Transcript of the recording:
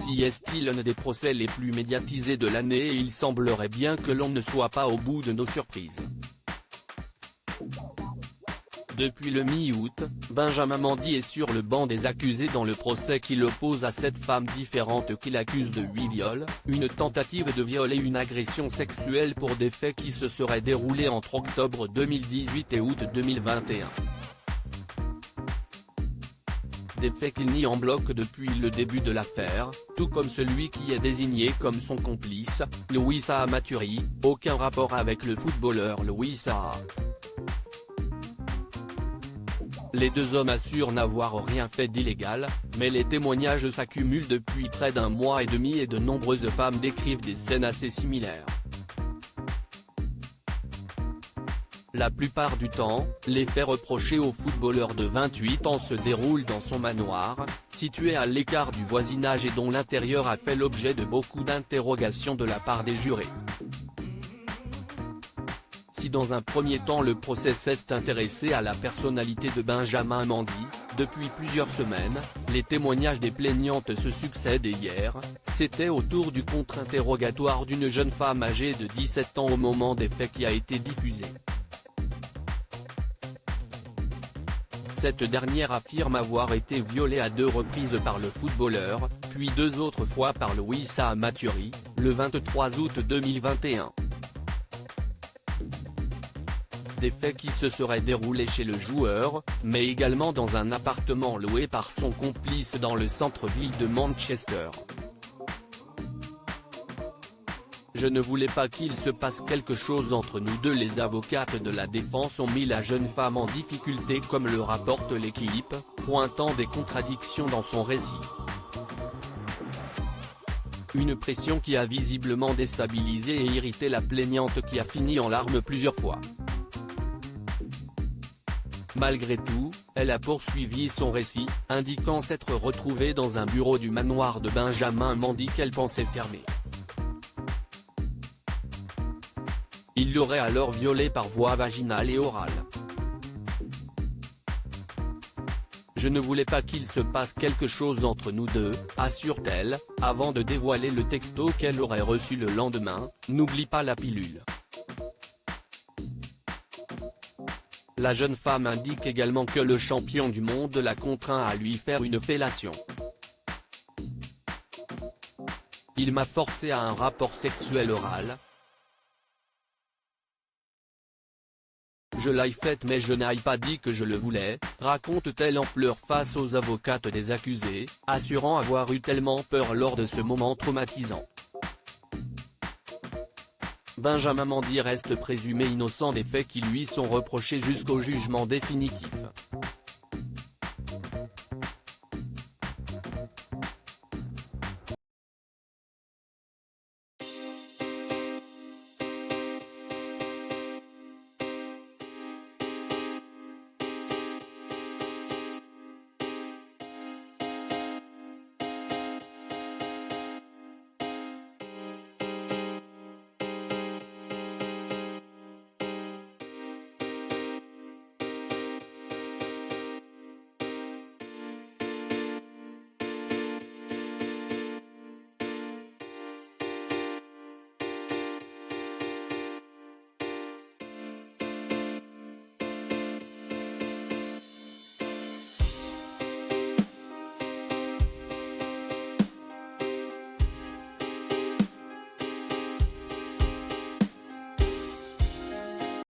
Celle-ci est l'un des procès les plus médiatisés de l'année et il semblerait bien que l'on ne soit pas au bout de nos surprises. Depuis le mi-août, Benjamin Mendy est sur le banc des accusés dans le procès qui l'oppose à 7 femmes différentes qu'il accuse de 8 viols, une tentative de viol et une agression sexuelle pour des faits qui se seraient déroulés entre octobre 2018 et août 2021. Des faits qu'il nie en bloc depuis le début de l'affaire, tout comme celui qui est désigné comme son complice, Louis Saha Maturi, aucun rapport avec le footballeur Louis Saha. Les deux hommes assurent n'avoir rien fait d'illégal, mais les témoignages s'accumulent depuis près d'un mois et demi et de nombreuses femmes décrivent des scènes assez similaires. La plupart du temps, les faits reprochés au footballeur de 28 ans se déroulent dans son manoir, situé à l'écart du voisinage et dont l'intérieur a fait l'objet de beaucoup d'interrogations de la part des jurés. Si dans un premier temps le procès s'est intéressé à la personnalité de Benjamin Mendy, depuis plusieurs semaines, les témoignages des plaignantes se succèdent et hier, c'était au tour du contre-interrogatoire d'une jeune femme âgée de 17 ans au moment des faits qui a été diffusé. Cette dernière affirme avoir été violée à 2 reprises par le footballeur, puis 2 autres fois par Louis Saha Maturi, le 23 août 2021. Des faits qui se seraient déroulés chez le joueur, mais également dans un appartement loué par son complice dans le centre-ville de Manchester. Je ne voulais pas qu'il se passe quelque chose entre nous deux. Les avocates de la défense ont mis la jeune femme en difficulté comme le rapporte l'équipe, pointant des contradictions dans son récit. Une pression qui a visiblement déstabilisé et irrité la plaignante qui a fini en larmes plusieurs fois. Malgré tout, elle a poursuivi son récit, indiquant s'être retrouvée dans un bureau du manoir de Benjamin Mendy qu'elle pensait fermé. Il l'aurait alors violée par voie vaginale et orale. Je ne voulais pas qu'il se passe quelque chose entre nous deux, assure-t-elle, avant de dévoiler le texto qu'elle aurait reçu le lendemain, n'oublie pas la pilule. La jeune femme indique également que le champion du monde l'a contraint à lui faire une fellation. Il m'a forcé à un rapport sexuel oral. Je l'ai faite mais je n'ai pas dit que je le voulais, raconte-t-elle en pleurs face aux avocates des accusés, assurant avoir eu tellement peur lors de ce moment traumatisant. Benjamin Mendy reste présumé innocent des faits qui lui sont reprochés jusqu'au jugement définitif.